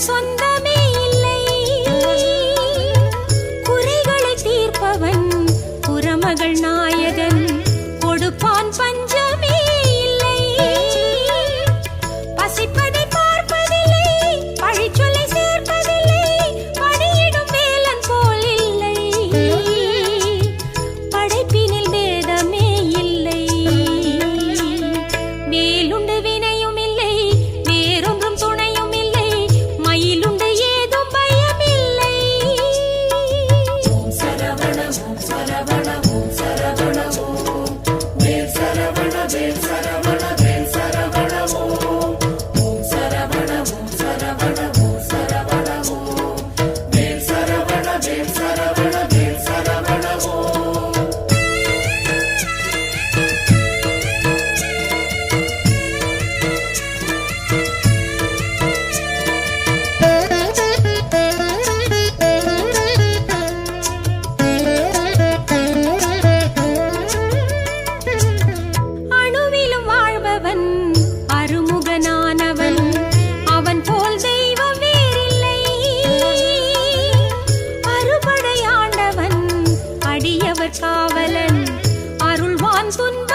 சொந்தமே இல்லை, குறைகளை தீர்ப்பவன் புறமகள் நாயகன், கொடுப்பான் பஞ்சமே இல்லை. பசிப்பதை பார்ப்பதில்லை, பழிச்சொல்லை சேர்ப்பதில்லை, பணியிடும் வேலன் போல் இல்லை, படைப்பினில் வேதமே இல்லை. வேலுண்டு வினையும் இல்லை, வேறொன்றும் துணையும் இல்லை, மயிலுண்டு ஏதும் பயமில்லை. ஓம் சரவண ஓம் சரவண ஓம் சரவண ஓம் வேல் சரவண வேல் சரவண வேல் சரவண ஓம். ஓம் சரவண ஓம் சரவண ஓம் சரவண ஓம் வேல் சரவண வேல் சரவண வேல் சரவண ஓம். அணுவிலும் வாழ்பவன் அருமுகனானவன், அவன் போல் தெய்வம் வேறில்லை. அறுபடையாண்டவன் அடியவர் காவலன், அருள்வான் துன்ப